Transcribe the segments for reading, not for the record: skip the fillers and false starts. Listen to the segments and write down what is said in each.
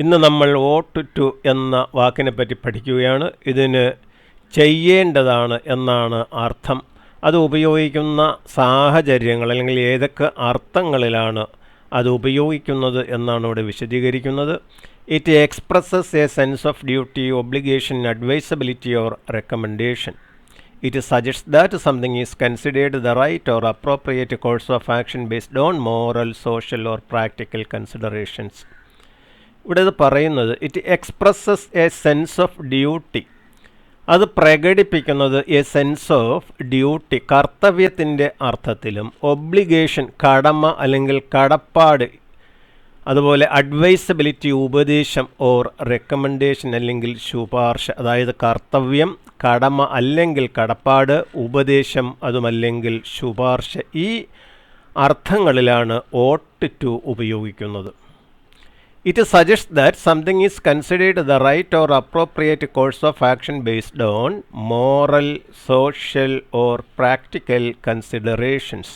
ഇന്ന് നമ്മൾ ought to എന്ന വാക്കിനെ പറ്റി പഠിക്കുകയാണ്. ഇതിന് ചെയ്യേണ്ടതാണ് എന്നാണ് അർത്ഥം. അത് ഉപയോഗിക്കുന്ന സാഹചര്യങ്ങൾ അല്ലെങ്കിൽ ഏതൊക്കെ അർത്ഥങ്ങളിലാണ് അത് ഉപയോഗിക്കുന്നത് എന്നാണ് ഇവിടെ വിശദീകരിക്കുന്നത്. It expresses a sense of duty, obligation, advisability or recommendation. It suggests that something is considered the right or appropriate course of action based on moral, social or practical considerations. ഇവിടെ ഇത് പറയുന്നത് it expresses a sense of duty, അത് പ്രകടിപ്പിക്കുന്നത് a sense of duty കർത്തവ്യത്തിൻ്റെ അർത്ഥത്തിലും, obligation കടമ അല്ലെങ്കിൽ കടപ്പാട്, അതുപോലെ അഡ്വൈസബിലിറ്റി ഉപദേശം ഓർ റെക്കമെൻഡേഷൻ അല്ലെങ്കിൽ ശുപാർശ. അതായത് കർത്തവ്യം, കടമ അല്ലെങ്കിൽ കടപ്പാട്, ഉപദേശം അതുമല്ലെങ്കിൽ ശുപാർശ, ഈ അർത്ഥങ്ങളിലാണ് ought to ഉപയോഗിക്കുന്നത്. It suggest that something is considered the right or appropriate course of action based on moral, social or practical considerations.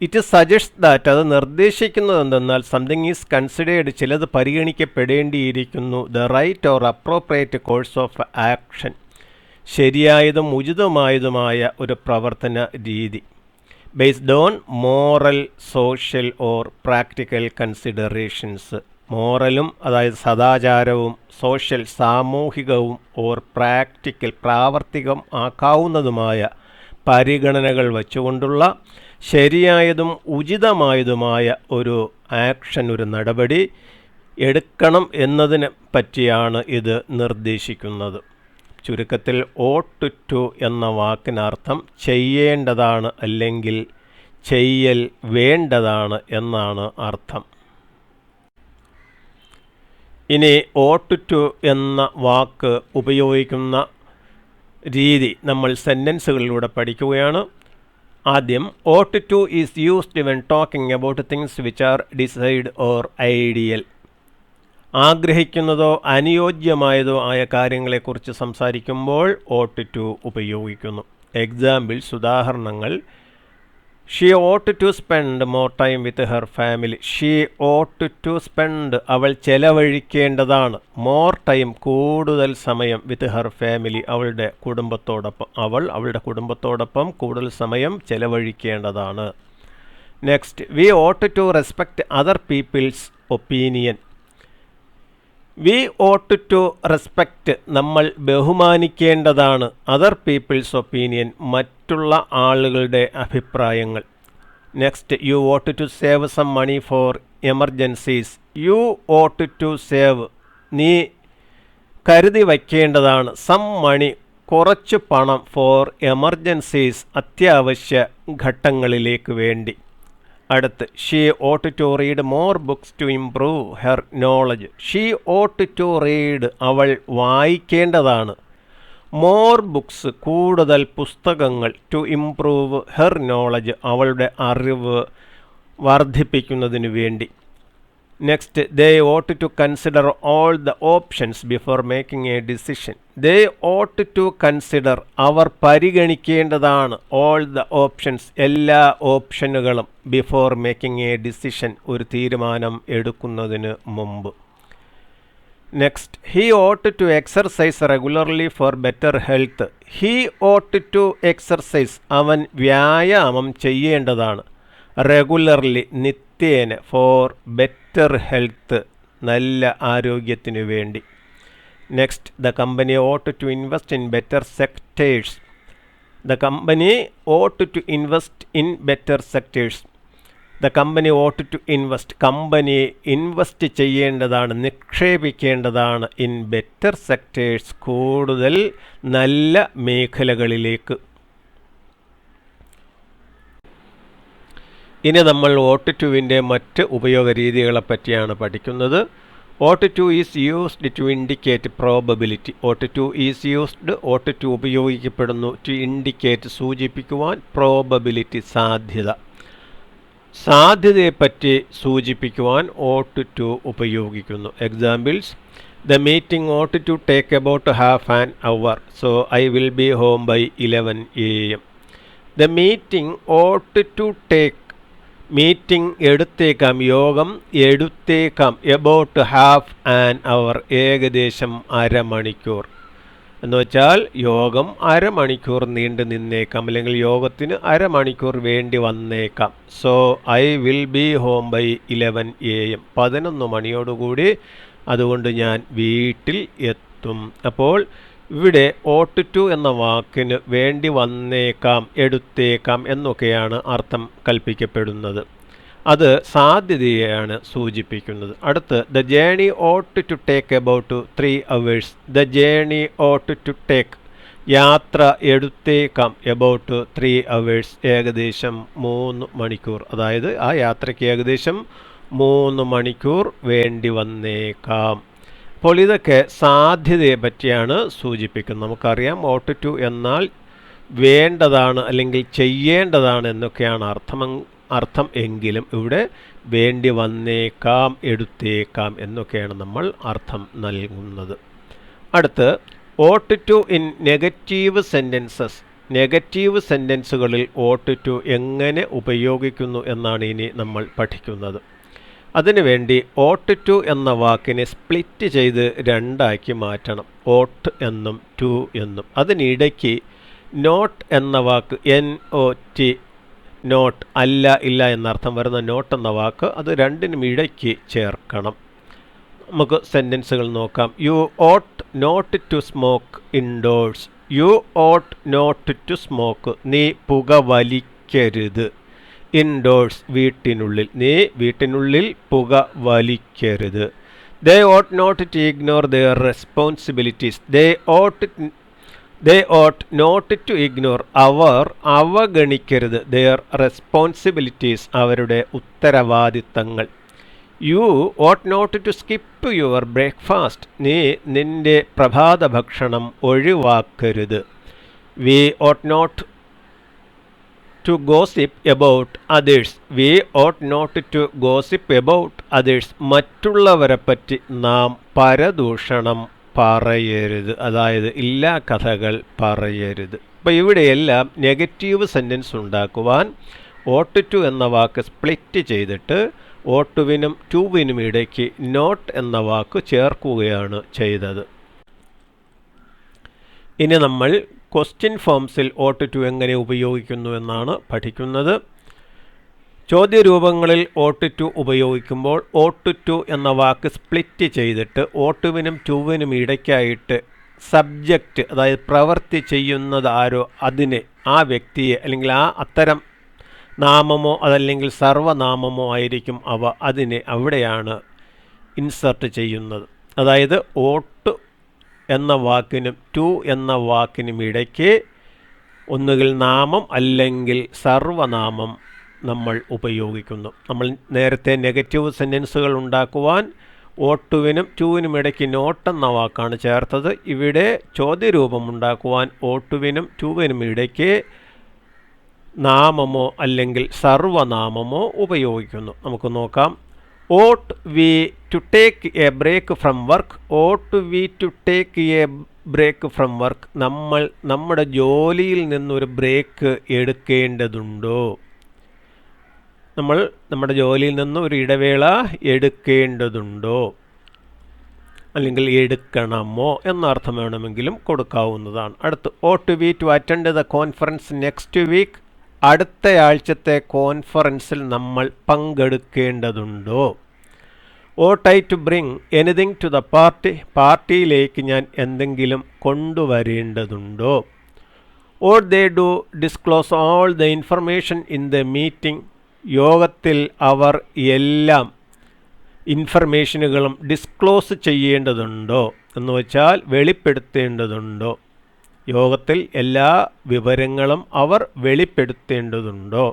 It suggest that, അത് നിർദ്ദേശിക്കുന്നത് എന്തെന്നാൽ സംതിങ് ഈസ് കൺസിഡേർഡ്, ചിലത് പരിഗണിക്കപ്പെടേണ്ടിയിരിക്കുന്നു, the right or appropriate course of action, ശരിയായതും ഉചിതമായതുമായ ഒരു പ്രവർത്തന രീതി, based on moral, social or practical considerations. മോറലും അതായത് സദാചാരവും, സോഷ്യൽ സാമൂഹികവും, ഓർ പ്രാക്ടിക്കൽ പ്രാവർത്തികം ആക്കാവുന്നതുമായ പരിഗണനകൾ വച്ചുകൊണ്ടുള്ള ശരിയായതും ഉചിതമായതുമായ ഒരു ആക്ഷൻ, ഒരു നടപടി എടുക്കണം എന്നതിനെ പറ്റിയാണ് ഇത് നിർദ്ദേശിക്കുന്നത്. ചുരുക്കത്തിൽ ought to എന്ന വാക്കിനർത്ഥം ചെയ്യേണ്ടതാണ് അല്ലെങ്കിൽ ചെയ്യൽ വേണ്ടതാണ് എന്നാണ് അർത്ഥം. ഇനി ought to എന്ന വാക്ക് ഉപയോഗിക്കുന്ന രീതി നമ്മൾ സെൻറ്റൻസുകളിലൂടെ പഠിക്കുകയാണ്. ആദ്യം, ought to is used when talking about things which are decide or ideal. ആഗ്രഹിക്കുന്നതോ അനുയോജ്യമായതോ ആയ കാര്യങ്ങളെക്കുറിച്ച് സംസാരിക്കുമ്പോൾ ought to ഉപയോഗിക്കുന്നു. എക്സാമ്പിൾസ്, ഉദാഹരണങ്ങൾ: she ought to spend more time with her family. She ought to spend, അവൾ ചെലവഴിക്കേണ്ടതാണ്, മോർ ടൈം, കൂടുതൽ സമയം, വിത്ത് ഹെർ ഫാമിലി, അവളുടെ കുടുംബത്തോടൊപ്പം. അവൾ അവളുടെ കുടുംബത്തോടൊപ്പം കൂടുതൽ സമയം ചെലവഴിക്കേണ്ടതാണ്. Next, we ought to respect other people's opinion. We ought to respect, നമ്മൾ ബഹുമാനിക്കേണ്ടതാണ്, അതർ പീപ്പിൾസ് ഒപ്പീനിയൻ, മറ്റുള്ള ആളുകളുടെ അഭിപ്രായങ്ങൾ. Next, you ought to save some money for emergencies. You ought to save, നീ കരുതി വയ്ക്കേണ്ടതാണ്, സം മണി, കുറച്ച് പണം, ഫോർ എമർജൻസീസ്, അത്യാവശ്യ ഘട്ടങ്ങളിലേക്ക് വേണ്ടി. അടുത്ത്, she ought to read more books to improve her knowledge. She ought to read, അവൾ വായിക്കേണ്ടതാണ്, മോർ ബുക്സ്, കൂടുതൽ പുസ്തകങ്ങൾ, ടു ഇംപ്രൂവ് ഹെർ നോളജ്, അവളുടെ അറിവ് വർദ്ധിപ്പിക്കുന്നതിന് വേണ്ടി. Next, they ought to consider all the options before making a decision. They ought to consider, അവർ പരിഗണിക്കേണ്ടതാണ്, ഓൾ ദ ഓപ്ഷൻസ്, എല്ലാ ഓപ്ഷനുകളും, ബിഫോർ മേക്കിംഗ് എ ഡിസിഷൻ, ഒരു തീരുമാനം എടുക്കുന്നതിന് മുമ്പ്. Next, he ought to exercise regularly four better health. He ought to exercise, അവൻ വ്യായാമം ചെയ്യേണ്ടതാണ്, റെഗുലർലി, നിത്യേന, ഫോർ ബെറ്റർ ഹെൽത്ത്, നല്ല ആരോഗ്യത്തിനു വേണ്ടി. Next, the company ought to invest in better sectors. The company ought to invest in better sectors. The company ought to invest, company invest ചെയ്യേണ്ടതാണ്, നിക്ഷേപിക്കേണ്ടതാണ്, in better sectors, കൂടുതൽ നല്ല മേഖലകളിലേക്ക്. ഇനി നമ്മൾ ought toവിൻ്റെ മറ്റ് ഉപയോഗ രീതികളെ പറ്റിയാണ് പഠിക്കുന്നത്. ought to is used to indicate probability. ought to is used, ought to ഉപയോഗിക്കപ്പെടുന്നു, ടു ഇൻഡിക്കേറ്റ്, സൂചിപ്പിക്കുവാൻ, പ്രോബബിലിറ്റി, സാധ്യത, സാധ്യതയെപ്പറ്റി സൂചിപ്പിക്കുവാൻ ought to ഉപയോഗിക്കുന്നു. Examples, the meeting ought to take about half an hour, so I will be home by 11 AM. The meeting ought to take, meeting എടുത്തേക്കാം, യോഗം എടുത്തേക്കാം. About half an അവർ, ഏകദേശം അരമണിക്കൂർ. എന്ന് വെച്ചാൽ യോഗം അരമണിക്കൂർ നീണ്ടു നിന്നേക്കാം, അല്ലെങ്കിൽ യോഗത്തിന് അരമണിക്കൂർ വേണ്ടി വന്നേക്കാം. So I will be home by 11 AM, 11 മണിയോടുകൂടി അതുകൊണ്ട് ഞാൻ വീട്ടിൽ എത്തും. അപ്പോൾ ഇവിടെ ought to എന്ന വാക്കിന് വേണ്ടി വന്നേക്കാം, എടുത്തേക്കാം എന്നൊക്കെയാണ് അർത്ഥം കൽപ്പിക്കപ്പെടുന്നത്. അത് സാധ്യതയെയാണ് സൂചിപ്പിക്കുന്നത്. അടുത്ത് the journey ought to take about 3 hours. The journey ought to take, യാത്ര എടുത്തേക്കാം, about 3 hours, ഏകദേശം 3 മണിക്കൂർ. അതായത് ആ യാത്രയ്ക്ക് ഏകദേശം 3 മണിക്കൂർ വേണ്ടി വന്നേക്കാം. അപ്പോൾ ഇതൊക്കെ സാധ്യതയെ പറ്റിയാണ് സൂചിപ്പിക്കുന്നത്. നമുക്കറിയാം ought to എന്നാൽ വേണ്ടതാണ് അല്ലെങ്കിൽ ചെയ്യേണ്ടതാണ് എന്നൊക്കെയാണ് അർത്ഥം എങ്കിലും ഇവിടെ വേണ്ടി വന്നേക്കാം, എടുത്തേക്കാം എന്നൊക്കെയാണ് നമ്മൾ അർത്ഥം നൽകുന്നത്. അടുത്ത് ought to in negative sentences. Negative സെൻറ്റൻസുകളിൽ ought to എങ്ങനെ ഉപയോഗിക്കുന്നു എന്നാണ് ഇനി നമ്മൾ പഠിക്കുന്നത്. അതിനുവേണ്ടി ought to എന്ന വാക്കിനെ സ്പ്ലിറ്റ് ചെയ്ത് രണ്ടാക്കി മാറ്റണം, ought എന്നും to എന്നും. അതിനിടയ്ക്ക് നോട്ട് എന്ന വാക്ക്, NOT, നോട്ട്, അല്ല, ഇല്ല എന്നർത്ഥം വരുന്ന നോട്ട് എന്ന വാക്ക്, അത് രണ്ടിനും ഇടയ്ക്ക് ചേർക്കണം. നമുക്ക് സെൻറ്റൻസുകൾ നോക്കാം. You ought not to smoke indoors. You ought not to smoke, നീ പുക വലിക്കരുത്. ഇൻഡോഴ്സ്, വീട്ടിനുള്ളിൽ, നീ വീട്ടിനുള്ളിൽ പുക വലിക്കരുത്. They ought not to ignore their responsibilities. They ought not to ignore, our അവഗണിക്കരുത്, their responsibilities, അവരുടെ ഉത്തരവാദിത്തങ്ങൾ. You ought not to skip your breakfast. നീ നിന്റെ പ്രഭാത ഭക്ഷണം ഒഴിവാക്കരുത്. We ought not to gossip about others. We ought not to gossip about others. മറ്റുള്ളവരെ പറ്റി നാം പരദൂഷണം പറയരുത്, അതായത് ഇല്ലാ കഥകൾ പറയരുത്. അപ്പോൾ ഇവിടെയെല്ലാം നെഗറ്റീവ് സെൻറ്റൻസ് ഉണ്ടാക്കുവാൻ ought to എന്ന വാക്ക് സ്പ്ലിറ്റ് ചെയ്തിട്ട് ought വിനും to വിനും ഇടയ്ക്ക് നോട്ട് എന്ന വാക്ക് ചേർക്കുകയാണ് ചെയ്തത്. ഇനി നമ്മൾ ക്വസ്റ്റ്യൻ ഫോംസിൽ ought to എങ്ങനെ ഉപയോഗിക്കുന്നു എന്നാണ് പഠിക്കുന്നത്. ചോദ്യരൂപങ്ങളിൽ ought to ഉപയോഗിക്കുമ്പോൾ ought to എന്ന വാക്ക് സ്പ്ലിറ്റ് ചെയ്തിട്ട് ought വിനും to വിനും ഇടയ്ക്കായിട്ട് സബ്ജക്റ്റ്, അതായത് പ്രവൃത്തി ചെയ്യുന്നത് ആരോ അതിനെ, ആ വ്യക്തിയെ, അല്ലെങ്കിൽ അത്തരം നാമമോ അതല്ലെങ്കിൽ സർവനാമമോ ആയിരിക്കും അവ, അതിനെ അവിടെയാണ് ഇൻസർട്ട് ചെയ്യുന്നത്. അതായത് ought എന്ന വാക്കിനും to എന്ന വാക്കിനും ഇടയ്ക്ക് ഒന്നുകിൽ നാമം അല്ലെങ്കിൽ സർവനാമം നമ്മൾ ഉപയോഗിക്കുന്നു. നമ്മൾ നേരത്തെ നെഗറ്റീവ് സെൻറ്റൻസുകൾ ഉണ്ടാക്കുവാൻ ought വിനും to വിനും ഇടയ്ക്ക് നോട്ട് എന്ന വാക്കാണ് ചേർത്തത്. ഇവിടെ ചോദ്യരൂപം ഉണ്ടാക്കുവാൻ ought വിനും to വിനും ഇടയ്ക്ക് നാമമോ അല്ലെങ്കിൽ സർവനാമമോ ഉപയോഗിക്കുന്നു. നമുക്ക് നോക്കാം. ought we to take a break from work. ought we to take a break from work. നമ്മൾ നമ്മുടെ ജോലിയിൽ നിന്നൊരു ബ്രേക്ക് എടുക്കേണ്ടതുണ്ടോ? നമ്മൾ നമ്മുടെ ജോലിയിൽ നിന്ന് ഒരു ഇടവേള എടുക്കേണ്ടതുണ്ടോ അല്ലെങ്കിൽ എടുക്കണമോ എന്നർത്ഥം വേണമെങ്കിലും കൊടുക്കാവുന്നതാണ്. അടുത്ത് ought we to attend the conference next week. അടുത്ത ആഴ്ചത്തെ കോൺഫറൻസിൽ നമ്മൾ പങ്കെടുക്കേണ്ടതുണ്ടോ? ought I to bring anything to the party. പാർട്ടിയിലേക്ക് ഞാൻ എന്തെങ്കിലും കൊണ്ടുവരേണ്ടതുണ്ടോ? ought they to disclose all the information in the meeting. യോഗത്തിൽ അവർ എല്ലാം ഇൻഫർമേഷനുകളും ഡിസ്ക്ലോസ് ചെയ്യേണ്ടതുണ്ടോ എന്ന് വെച്ചാൽ വെളിപ്പെടുത്തേണ്ടതുണ്ടോ? യോഗത്തിൽ എല്ലാ വിവരങ്ങളും അവർ വെളിപ്പെടുത്തേണ്ടതുണ്ടോ?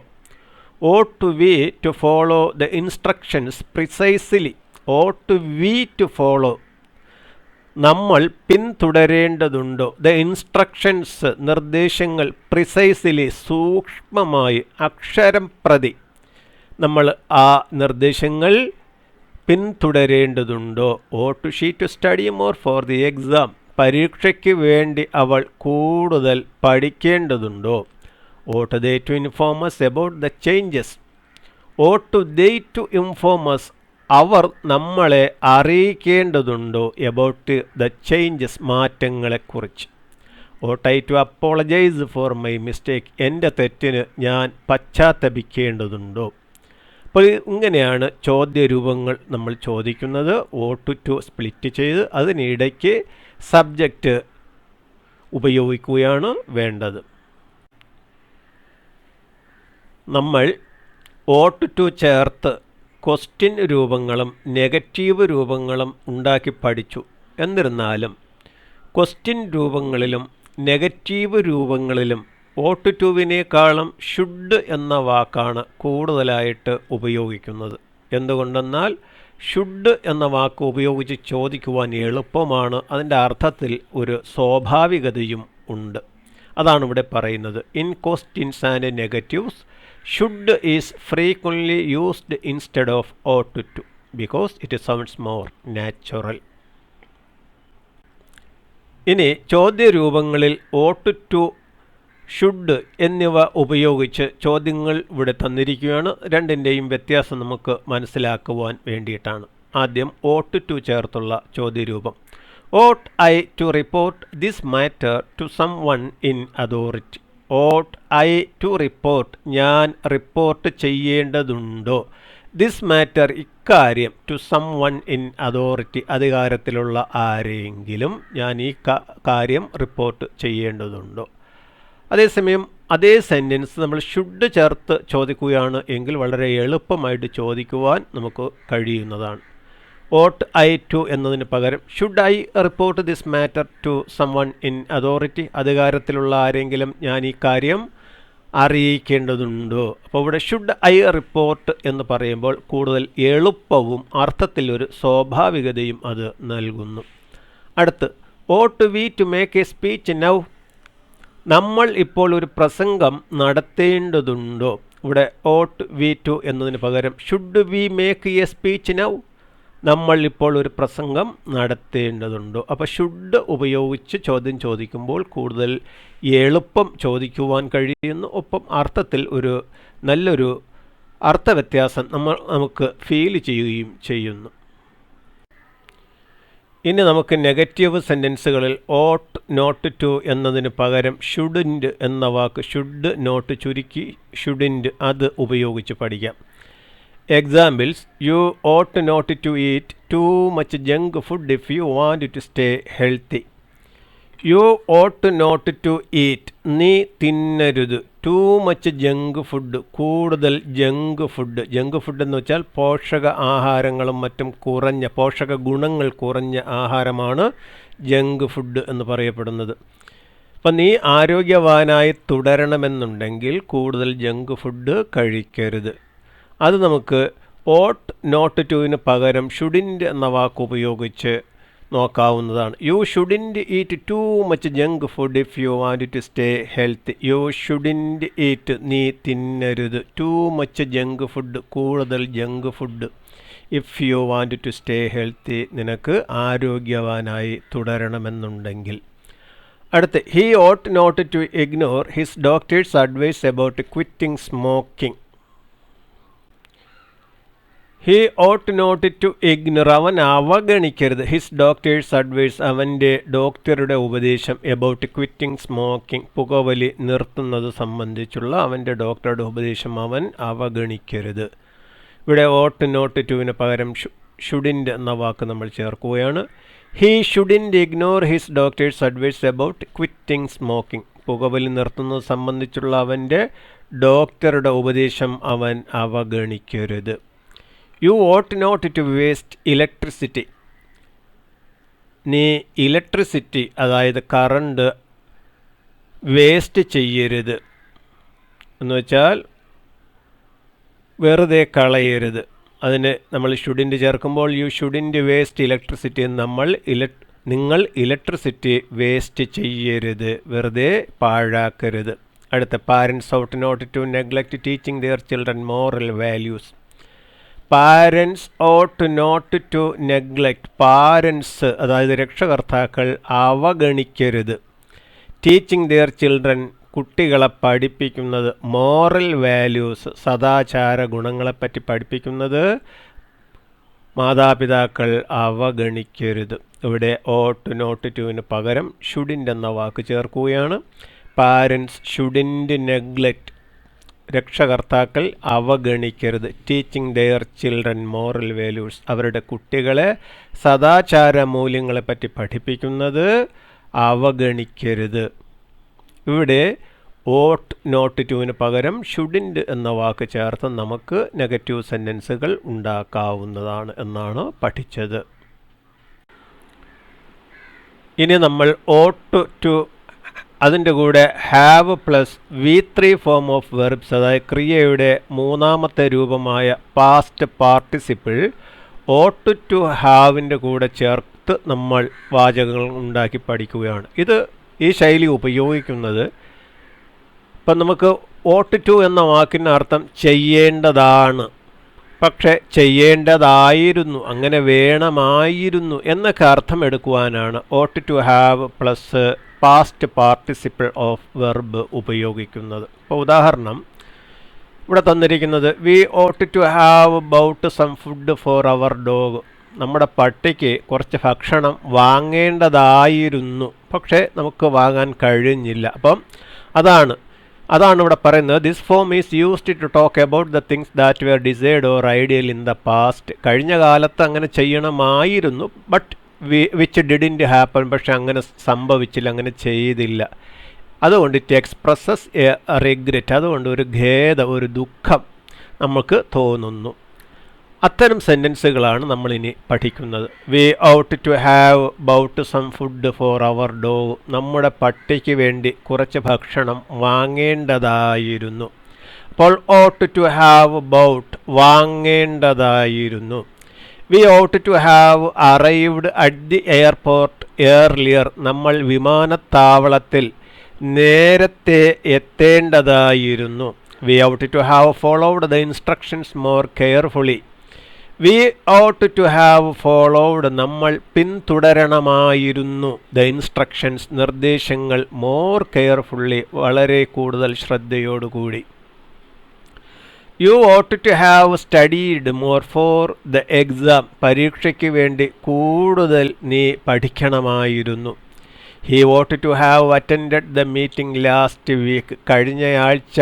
ought we to follow the instructions precisely. ought we to follow, നമ്മൾ പിന്തുടരേണ്ടതുണ്ടോ? the instructions, നിർദ്ദേശങ്ങൾ, precisely, സൂക്ഷ്മമായി, അക്ഷരം പ്രതി നമ്മൾ ആ നിർദ്ദേശങ്ങൾ പിന്തുടരേണ്ടതുണ്ടോ? ought she to study more for the exam. പരീക്ഷയ്ക്ക് വേണ്ടി അവൾ കൂടുതൽ പഠിക്കേണ്ടതുണ്ടോ? ought they to inform us about the changes. ought to they to inform us, അവർ നമ്മളെ അറിയിക്കേണ്ടതുണ്ടോ എബൌട്ട് ദ ചേഞ്ചസ്, മാറ്റങ്ങളെക്കുറിച്ച്. ought I to apologize for my mistake, എൻ്റെ തെറ്റിന് ഞാൻ പശ്ചാത്തപിക്കേണ്ടതുണ്ടോ. അപ്പോൾ ഇങ്ങനെയാണ് ചോദ്യരൂപങ്ങൾ നമ്മൾ ചോദിക്കുന്നത്. ought to സ്പ്ലിറ്റ് ചെയ്ത് അതിനിടയ്ക്ക് സബ്ജക്റ്റ് ഉപയോഗിക്കുകയാണ് വേണ്ടത്. നമ്മൾ ought to ചേർത്ത് ക്വസ്റ്റ്യൻ രൂപങ്ങളും നെഗറ്റീവ് രൂപങ്ങളും ഉണ്ടാക്കി പഠിച്ചു. എന്നിരുന്നാലും ക്വസ്റ്റ്യൻ രൂപങ്ങളിലും നെഗറ്റീവ് രൂപങ്ങളിലും ought toവിനേക്കാളും should എന്ന വാക്കാണ് കൂടുതലായിട്ട് ഉപയോഗിക്കുന്നത്. എന്തുകൊണ്ടെന്നാൽ should എന്ന വാക്ക് ഉപയോഗിച്ച് ചോദിക്കുവാൻ എളുപ്പമാണ്, അതിൻ്റെ അർത്ഥത്തിൽ ഒരു സ്വാഭാവികതയും ഉണ്ട്. അതാണ് ഇവിടെ പറയുന്നത്. In questions and negatives should is frequently used instead of ought to because it sounds more natural. ഇനി ചോദ്യരൂപങ്ങളിൽ ought to, should എന്നിവ ഉപയോഗിച്ച് ചോദ്യങ്ങൾ ഇവിടെ തന്നിരിക്കുകയാണ്. രണ്ടിൻ്റെയും വ്യത്യാസം നമുക്ക് മനസ്സിലാക്കുവാൻ വേണ്ടിയിട്ടാണ്. ആദ്യം ought to ചേർത്തുള്ള ചോദ്യരൂപം. ought I to report this matter to someone in authority. ought I to report, ഞാൻ റിപ്പോർട്ട് ചെയ്യേണ്ടതുണ്ടോ. ദിസ് മാറ്റർ, ഇക്കാര്യം, to someone in authority, അധികാരത്തിലുള്ള ആരെങ്കിലും ഞാൻ ഈ കാര്യം റിപ്പോർട്ട് ചെയ്യേണ്ടതുണ്ടോ. അതേസമയം അതേ സെൻറ്റൻസ് നമ്മൾ ഷുഡ് ചേർത്ത് ചോദിക്കുകയാണ് എങ്കിൽ വളരെ എളുപ്പമായിട്ട് ചോദിക്കുവാൻ നമുക്ക് കഴിയുന്നതാണ്. ought I to എന്നതിന് പകരം should I report this matter to someone in authority, അധികാരത്തിലുള്ള ആരെങ്കിലും ഞാൻ ഈ കാര്യം അറിയിക്കേണ്ടതുണ്ടോ. അപ്പോൾ ഇവിടെ ഷുഡ് ഐ റിപ്പോർട്ട് എന്ന് പറയുമ്പോൾ കൂടുതൽ എളുപ്പവും അർത്ഥത്തിൽ ഒരു സ്വാഭാവികതയും അത് നൽകുന്നു. അടുത്ത് ought we to make a speech now, നമ്മൾ ഇപ്പോൾ ഒരു പ്രസംഗം നടത്തേണ്ടതുണ്ടോ. ഇവിടെ ought we to എന്നതിന് പകരം should we make a speech now, നമ്മൾ ഇപ്പോൾ ഒരു പ്രസംഗം നടത്തേണ്ടതുണ്ടോ. അപ്പോൾ ഷുഡ് ഉപയോഗിച്ച് ചോദ്യം ചോദിക്കുമ്പോൾ കൂടുതൽ എളുപ്പം ചോദിക്കുവാൻ കഴിയുന്നു, ഒപ്പം അർത്ഥത്തിൽ ഒരു നല്ലൊരു അർത്ഥവ്യത്യാസം നമുക്ക് ഫീൽ ചെയ്യുകയും ചെയ്യുന്നു. ഇനി നമുക്ക് നെഗറ്റീവ് സെൻറ്റൻസുകളിൽ ought not to എന്നതിന് പകരം shouldn't എന്ന വാക്ക്, should not ചുരുക്കി shouldn't, അത് ഉപയോഗിച്ച് പഠിക്കാം. Examples: you ought not to eat too much junk food if you want to stay healthy. You ought not to eat, നീ തിന്നരുത്, too much junk food, കൂടുതൽ ജങ്ക് ഫുഡ്. ജങ്ക് ഫുഡ് എന്ന് വെച്ചാൽ പോഷക ആഹാരങ്ങളും മറ്റും കുറഞ്ഞ, പോഷക ഗുണങ്ങൾ കുറഞ്ഞ ആഹാരമാണ് ജങ്ക് ഫുഡ് എന്ന് പറയപ്പെടുന്നത്. അപ്പം നീ ആരോഗ്യവാനായി തുടരണമെന്നുണ്ടെങ്കിൽ കൂടുതൽ ജങ്ക് ഫുഡ് കഴിക്കരുത്. അത് നമുക്ക് ought not toവിന് പകരം shouldn't എന്ന വാക്ക് ഉപയോഗിച്ച് നോക്കാവുന്നതാണ്. You shouldn't eat too much junk food if you want to stay healthy. You shouldn't eat, നീ തിന്നരുത്, too much junk food, കൂടുതൽ junk food, if you want to stay healthy, നിനക്ക് ആരോഗ്യവാനായി തുടരണമെന്നുണ്ടെങ്കിൽ. അടുത്ത് he ought not to ignore his doctor's advice about quitting smoking. He ought not to ignore, അവൻ അവഗണിക്കരുത്, his doctors advice, അവൻ്റെ ഡോക്ടറുടെ ഉപദേശം, about quitting smoking, പുകവലി നിർത്തുന്നത് സംബന്ധിച്ചുള്ള അവൻ്റെ ഡോക്ടറുടെ ഉപദേശം അവൻ അവഗണിക്കരുത്. ഇവിടെ ought not toവിന് പകരം shouldn't എന്ന വാക്ക് നമ്മൾ ചേർക്കുകയാണ്. He shouldn't ignore his doctor's advice about quitting smoking, പുകവലി നിർത്തുന്നത് സംബന്ധിച്ചുള്ള അവൻ്റെ ഡോക്ടറുടെ ഉപദേശം അവൻ അവഗണിക്കരുത്. You ought not to waste electricity, നീ ഇലക്ട്രിസിറ്റി അതായത് കറണ്ട് വേസ്റ്റ് ചെയ്യരുത് എന്ന് വെച്ചാൽ വെറുതെ കളയരുത്. അതിന് നമ്മൾ ഷുഡിൻ്റ് ചേർക്കുമ്പോൾ യു ഷുഡിൻ്റ് വേസ്റ്റ് ഇലക്ട്രിസിറ്റി, നിങ്ങൾ ഇലക്ട്രിസിറ്റി വേസ്റ്റ് ചെയ്യരുത്, വെറുതെ പാഴാക്കരുത്. അടുത്ത parents ought not to neglect teaching their children moral values. Parents ought not to neglect, parents അതായത് രക്ഷകർത്താക്കൾ അവഗണിക്കരുത്, ടീച്ചിങ് their children, കുട്ടികളെ പഠിപ്പിക്കുന്നത്, മോറൽ വാല്യൂസ് സദാചാര ഗുണങ്ങളെപ്പറ്റി പഠിപ്പിക്കുന്നത് മാതാപിതാക്കൾ അവഗണിക്കരുത്. ഇവിടെ ഓട്ട് നോട്ട് ടുവിന് പകരം ഷുഡിൻ്റ് എന്ന വാക്ക് ചേർക്കുകയാണ്. പാരൻസ് ഷുഡിൻ്റ് നെഗ്ലക്റ്റ്, രക്ഷകർത്താക്കൾ അവഗണിക്കരുത്. Teaching their children moral values, അവരുടെ കുട്ടികളെ സദാചാര മൂല്യങ്ങളെപ്പറ്റി പഠിപ്പിക്കുന്നത് അവഗണിക്കരുത്. ഇവിടെ ഓട്ട് നോട്ട് ടുവിന് പകരം ഷുഡിൻ്റ് എന്ന വാക്ക് ചേർത്ത് നമുക്ക് നെഗറ്റീവ് സെൻറ്റൻസുകൾ ഉണ്ടാക്കാവുന്നതാണ് എന്നാണ് പഠിച്ചത്. ഇനി നമ്മൾ ഓട്ട് ടു അതിൻ്റെ കൂടെ have plus V3 form of verbs, അതായത് ക്രിയയുടെ മൂന്നാമത്തെ രൂപമായ പാസ്റ്റ് പാർട്ടിസിപ്പിൾ ഓട്ട് ടു ഹാവിൻ്റെ കൂടെ ചേർത്ത് നമ്മൾ വാചകങ്ങൾ ഉണ്ടാക്കി പഠിക്കുകയാണ്. ഈ ശൈലി ഉപയോഗിക്കുന്നത് ഇപ്പം നമുക്ക് ഓട്ട് ടു എന്ന വാക്കിൻ്റെ അർത്ഥം ചെയ്യേണ്ടതാണ്, പക്ഷേ ചെയ്യേണ്ടതായിരുന്നു, അങ്ങനെ വേണമായിരുന്നു എന്നൊക്കെ അർത്ഥം എടുക്കുവാനാണ് ought to have plus past participle of verb ഉപയോഗിക്കുന്നത്. ഇപ്പോൾ ഉദാഹരണം ഇവിടെ തന്നിരിക്കുന്നത് we ought to have bought some food for our dog, നമ്മുടെ പട്ടിക്ക് കുറച്ച് ഭക്ഷണം വാങ്ങേണ്ടതായിരുന്നു, പക്ഷേ നമുക്ക് വാങ്ങാൻ കഴിഞ്ഞില്ല. അപ്പം അതാണ് ഇവിടെ പറയുന്നത്. This form is used to talk about the things that were desired or ideal in the past. കഴിഞ്ഞ കാലത്ത് അങ്ങനെ ചെയ്യണമായിരുന്നു, ബട്ട് വിച്ച് ഡിഡിൻറ്റ് ഹാപ്പൻ, പക്ഷെ അങ്ങനെ സംഭവിച്ചില്ല, അങ്ങനെ ചെയ്തില്ല. അതുകൊണ്ട് ഇറ്റ് എക്സ്പ്രസ്സസ് എ റിഗ്രറ്റ്, അതുകൊണ്ട് ഒരു ഖേദം, ഒരു ദുഃഖം നമുക്ക് തോന്നുന്നു. അത്തരം സെൻറ്റൻസുകളാണ് നമ്മളിനി പഠിക്കുന്നത്. We ought to have bought some food for our dog, നമ്മുടെ പട്ടിക്ക് വേണ്ടി കുറച്ച് ഭക്ഷണം വാങ്ങേണ്ടതായിരുന്നു. അപ്പോൾ ഔട്ട് ടു ഹാവ് ബൗട്ട് വാങ്ങേണ്ടതായിരുന്നു. We ought to have arrived at the airport earlier, നമ്മൾ വിമാനത്താവളത്തിൽ നേരത്തെ എത്തേണ്ടതായിരുന്നു. We ought to have followed the instructions more carefully. We ought to have followed, നമ്മൾ പിന്തുടരണമായിരുന്നു, ദ ഇൻസ്ട്രക്ഷൻസ് നിർദ്ദേശങ്ങൾ, മോർ കെയർഫുള്ളി, വളരെ കൂടുതൽ ശ്രദ്ധയോടുകൂടി. You ought to have studied more for the exam, പരീക്ഷയ്ക്ക് വേണ്ടി കൂടുതൽ നീ പഠിക്കണമായിരുന്നു. He ought to have attended the meeting last week, കഴിഞ്ഞയാഴ്ച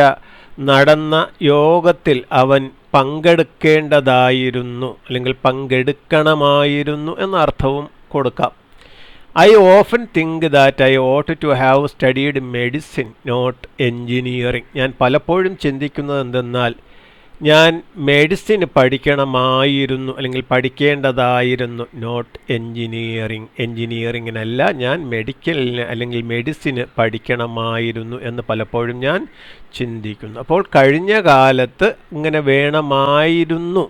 നടന്ന യോഗത്തിൽ അവൻ പങ്കെടുക്കേണ്ടതായിരുന്നു അല്ലെങ്കിൽ പങ്കെടുക്കണമായിരുന്നു എന്ന അർത്ഥവും കൊടുക്കാം. I often think that I ought to have studied medicine not engineering, ഞാൻ പലപ്പോഴും ചിന്തിക്കുന്നത് എന്തെന്നാൽ ഞാൻ മെഡിസിൻ പഠിക്കണമായിരുന്നു അല്ലെങ്കിൽ പഠിക്കേണ്ടതായിരുന്നു, നോട്ട് എൻജിനീയറിംഗ്, എൻജിനീയറിങ്ങിനല്ല, ഞാൻ മെഡിക്കലിന് അല്ലെങ്കിൽ മെഡിസിന് പഠിക്കണമായിരുന്നു എന്ന് പലപ്പോഴും ഞാൻ ചിന്തിക്കുന്നു. അപ്പോൾ കഴിഞ്ഞ കാലത്ത് ഇങ്ങനെ വേണമായിരുന്നു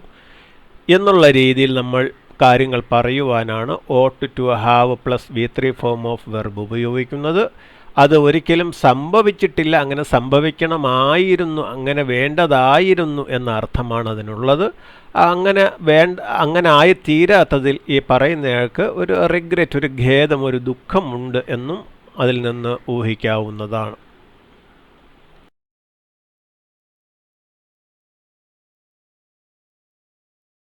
എന്നുള്ള രീതിയിൽ നമ്മൾ കാര്യങ്ങൾ പറയുവാനാണ് ought to have plus V3 form of verb ഉപയോഗിക്കുന്നത്. അത് ഒരിക്കലും സംഭവിച്ചിട്ടില്ല, അങ്ങനെ സംഭവിക്കണമായിരുന്നു, അങ്ങനെ വേണ്ടതായിരുന്നു എന്ന അർത്ഥമാണ് അതിനുള്ളത്. അങ്ങനെ ആയി തീരാത്തതിൽ ഈ പറയുന്നയാൾക്ക് ഒരു റിഗ്രറ്റ്, ഒരു ഖേദം, ഒരു ദുഃഖമുണ്ട് എന്നും അതിൽ നിന്ന് ഊഹിക്കാവുന്നതാണ്.